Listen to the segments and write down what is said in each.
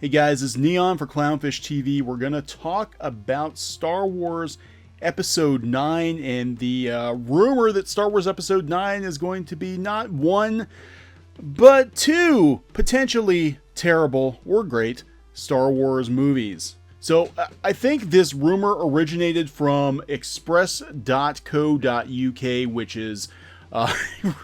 Hey guys, it's Neon for CLOWNFISH TV. We're going to talk about Star Wars Episode 9 and the rumor that Star Wars Episode 9 is going to be not one, but two potentially terrible or great Star Wars movies. So I think this rumor originated from express.co.uk, which is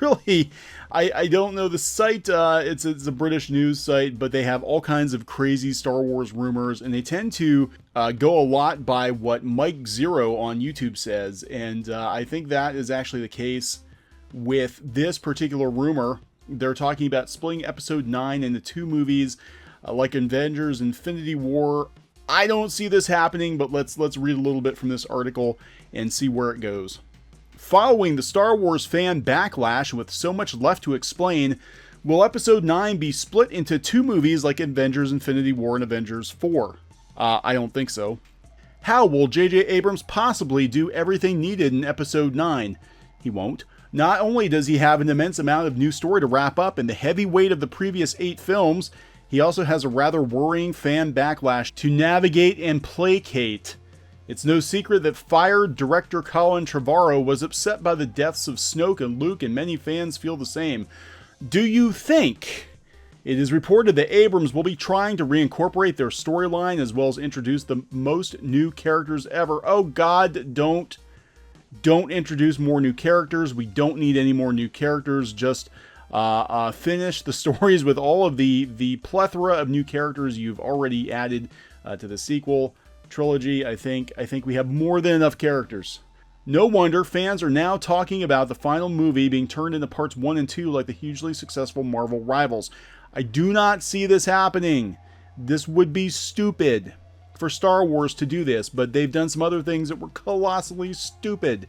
really, I don't know the site. It's a British news site, but they have all kinds of crazy Star Wars rumors, and they tend to go a lot by what Mike Zero on YouTube says. And I think that is actually the case with this particular rumor. They're talking about splitting Episode 9 into two movies, like Avengers Infinity War. I don't see this happening, but let's read a little bit from this article and see where it goes. Following the Star Wars fan backlash with so much left to explain, will Episode 9 be split into two movies like Avengers Infinity War and Avengers 4? I don't think so. How will J.J. Abrams possibly do everything needed in Episode 9? He won't. Not only does he have an immense amount of new story to wrap up and the heavy weight of the previous 8 films, he also has a rather worrying fan backlash to navigate and placate. It's no secret that fired director Colin Trevorrow was upset by the deaths of Snoke and Luke, and many fans feel the same. Do you think? It is reported that Abrams will be trying to reincorporate their storyline as well as introduce the most new characters ever. Oh God, don't introduce more new characters. We don't need any more new characters. Just finish the stories with all of the plethora of new characters you've already added to the sequel trilogy. I think we have more than enough characters. No wonder fans are now talking about the final movie being turned into parts 1 and 2 like the hugely successful Marvel rivals. I do not see this happening. This would be stupid for Star Wars to do this, but they've done some other things that were colossally stupid.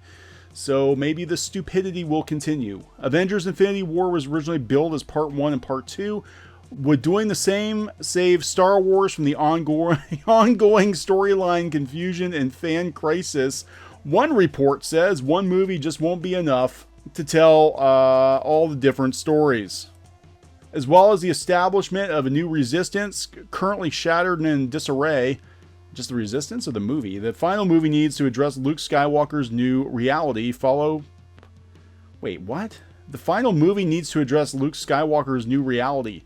So maybe the stupidity will continue. Avengers Infinity War was originally billed as part 1 and part 2. Would doing the same save Star Wars from the ongoing storyline confusion and fan crisis? One report says one movie just won't be enough to tell all the different stories. As well as the establishment of a new resistance, currently shattered and in disarray. Just the resistance or the movie? The final movie needs to address Luke Skywalker's new reality. Wait, what? The final movie needs to address Luke Skywalker's new reality.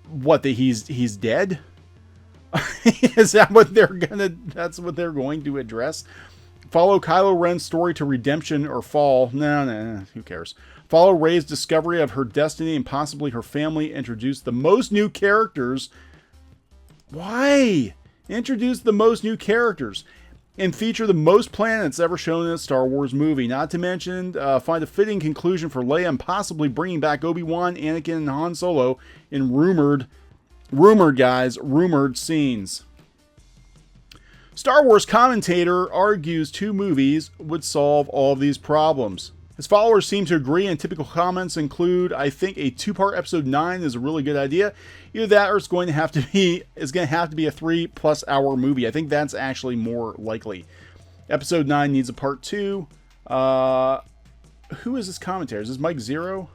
What, that he's dead? Is that what that's what they're going to address? Follow Kylo Ren's story to redemption or fall. No, who cares? Follow Rey's discovery of her destiny and possibly her family. Introduce the most new characters. Why? Introduce the most new characters and feature the most planets ever shown in a Star Wars movie. Not to mention, find a fitting conclusion for Leia and possibly bringing back Obi-Wan, Anakin, and Han Solo in rumored scenes. Star Wars commentator argues two movies would solve all of these problems. His followers seem to agree, and typical comments include, I think a 2-part Episode 9 is a really good idea. Either that or it's going to have to be a 3+ hour movie. I think that's actually more likely. Episode 9 needs a part 2. Who is this commentator? Is this Mike Zero?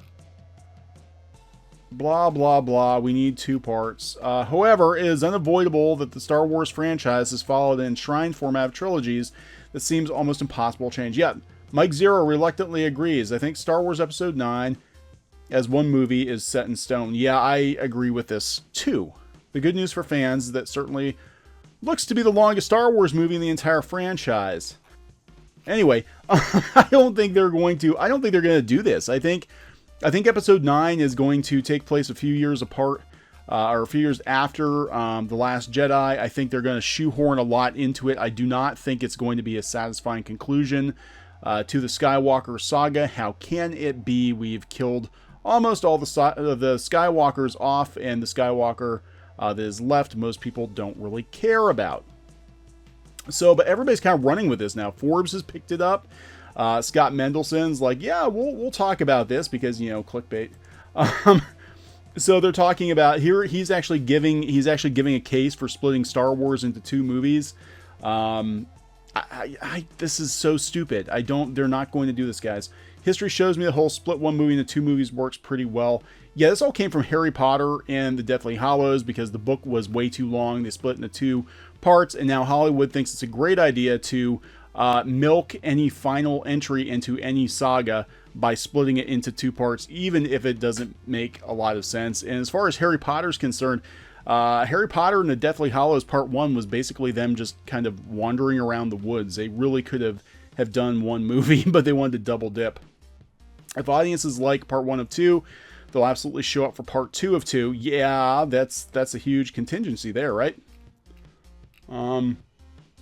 Blah, blah, blah. We need 2 parts. However, it is unavoidable that the Star Wars franchise has followed an enshrined format of trilogies that seems almost impossible to change. Yet, Mike Zero reluctantly agrees. I think Star Wars Episode 9 as one movie is set in stone. Yeah, I agree with this too. The good news for fans is that certainly looks to be the longest Star Wars movie in the entire franchise. Anyway, I don't think they're going to do this. I think Episode 9 is going to take place a few years apart, or a few years after The Last Jedi. I think they're going to shoehorn a lot into it. I do not think it's going to be a satisfying conclusion to the Skywalker saga. How can it be? We've killed almost all the Skywalkers off, and the Skywalker that is left, most people don't really care about. So, but everybody's kind of running with this now. Forbes has picked it up. Scott Mendelson's like, yeah, we'll talk about this because, clickbait. So they're talking about here. He's actually giving a case for splitting Star Wars into 2 movies. This is so stupid. They're not going to do this, guys. History shows me the whole split one movie into two movies works pretty well. Yeah, this all came from Harry Potter and the Deathly Hallows because the book was way too long. They split into two parts, and now Hollywood thinks it's a great idea to milk any final entry into any saga by splitting it into two parts, even if it doesn't make a lot of sense. And as far as Harry Potter's concerned, Harry Potter and the Deathly Hallows Part 1 was basically them just kind of wandering around the woods. They really could have done one movie, but they wanted to double dip. If audiences like Part 1 of 2, they'll absolutely show up for Part 2 of 2. Yeah, that's a huge contingency there, right?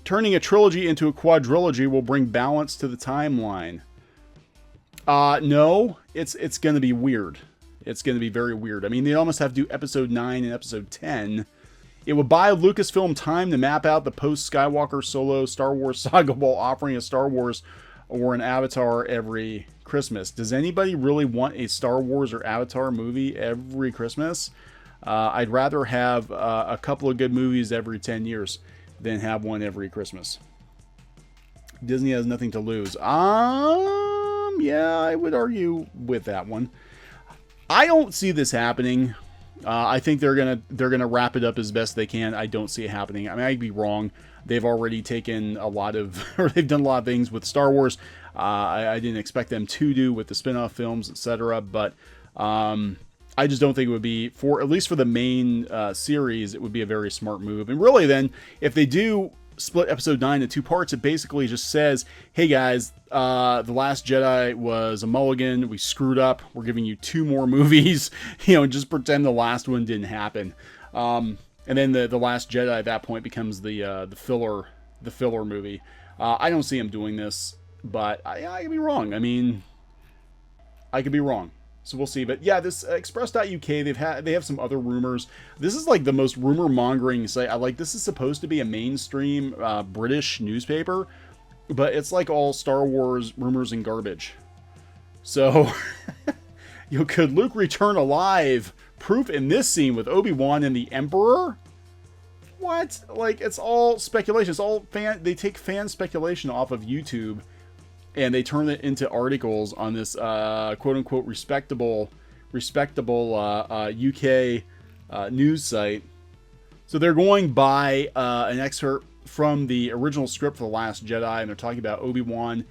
Turning a trilogy into a quadrilogy will bring balance to the timeline. No, it's going to be weird. It's going to be very weird. I mean, they almost have to do episode 9 and episode 10. It would buy Lucasfilm time to map out the post-Skywalker Solo Star Wars saga while offering a Star Wars or an Avatar every Christmas. Does anybody really want a Star Wars or Avatar movie every Christmas? I'd rather have a couple of good movies every 10 years than have one every Christmas. Disney has nothing to lose. Yeah, I would argue with that one. I don't see this happening. I think they're gonna wrap it up as best they can. I don't see it happening. I mean, I'd be wrong. They've already taken a lot of, or they've done a lot of things with Star Wars. I didn't expect them to do with the spin-off films, etc. But I just don't think it would be, for at least for the main series, it would be a very smart move. And really, then, if they do split episode 9 into two parts, it basically just says, hey guys, The Last Jedi was a mulligan. We screwed up. We're giving you 2 more movies. Just pretend the last one didn't happen. And then the Last Jedi at that point becomes the filler movie. I don't see him doing this, but I could be wrong. I mean, I could be wrong. So we'll see. But yeah, this Express.uk, they have some other rumors. This is like the most rumor mongering site. This is supposed to be a mainstream British newspaper, but it's like all Star Wars rumors and garbage. So, could Luke return alive? Proof in this scene with Obi-Wan and the Emperor? What? It's all speculation. It's all they take fan speculation off of YouTube and they turn it into articles on this quote-unquote respectable UK news site. So they're going by an excerpt from the original script for The Last Jedi, and they're talking about Obi-Wan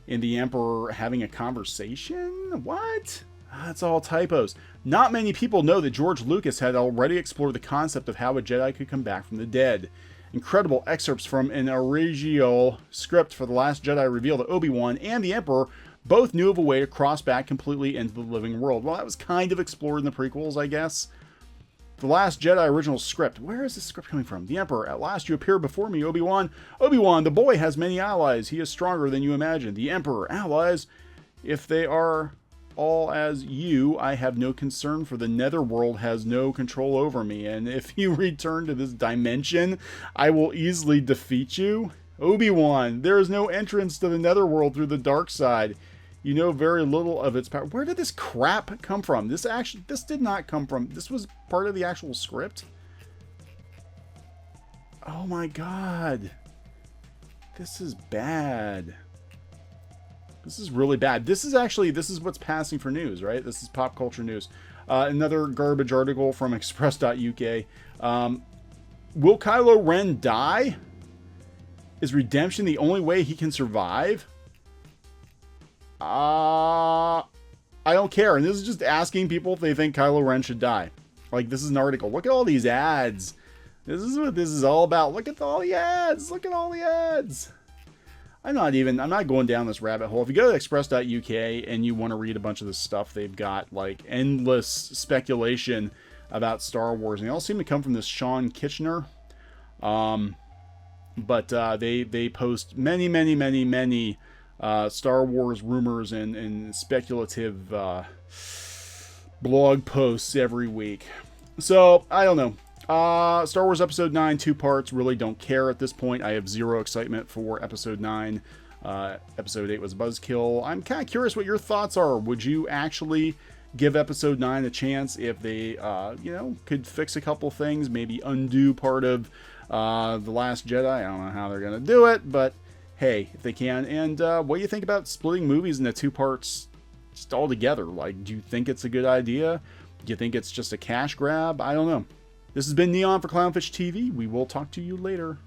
and the Emperor having a conversation? What? That's all typos. Not many people know that George Lucas had already explored the concept of how a Jedi could come back from the dead. Incredible excerpts from an original script for The Last Jedi reveal that Obi-Wan and the Emperor both knew of a way to cross back completely into the living world. Well, that was kind of explored in the prequels, I guess. The Last Jedi original script. Where is this script coming from? The Emperor. At last you appear before me, Obi-Wan. Obi-Wan, the boy has many allies. He is stronger than you imagine. The Emperor. Allies? If they are all as you, I have no concern, for the netherworld has no control over me, and if you return to this dimension, I will easily defeat you. Obi-Wan, there is no entrance to the netherworld through the dark side. You know very little of its power. Where did this crap come from? This did not come from, this was part of the actual script? Oh my god. This is bad. This is really bad. This is what's passing for news, right? This is pop culture news. Another garbage article from Express.uk. Will Kylo Ren die? Is redemption the only way he can survive? I don't care. And this is just asking people if they think Kylo Ren should die. This is an article. Look at all these ads. This is what this is all about. Look at all the ads. Look at all the ads. I'm not going down this rabbit hole. If you go to express.uk and you want to read a bunch of this stuff, they've got endless speculation about Star Wars. And they all seem to come from this Sean Kitchener. But they post many Star Wars rumors and speculative blog posts every week. So, I don't know. Star Wars Episode 9, 2 parts, really don't care at this point. I have zero excitement for Episode 9. Episode 8 was a buzzkill. I'm kind of curious what your thoughts are. Would you actually give Episode 9 a chance if they, could fix a couple things, maybe undo part of The Last Jedi? I don't know how they're going to do it, but hey, if they can. And what do you think about splitting movies into 2 parts just altogether. Like, do you think it's a good idea? Do you think it's just a cash grab? I don't know. This has been Neon for Clownfish TV. We will talk to you later.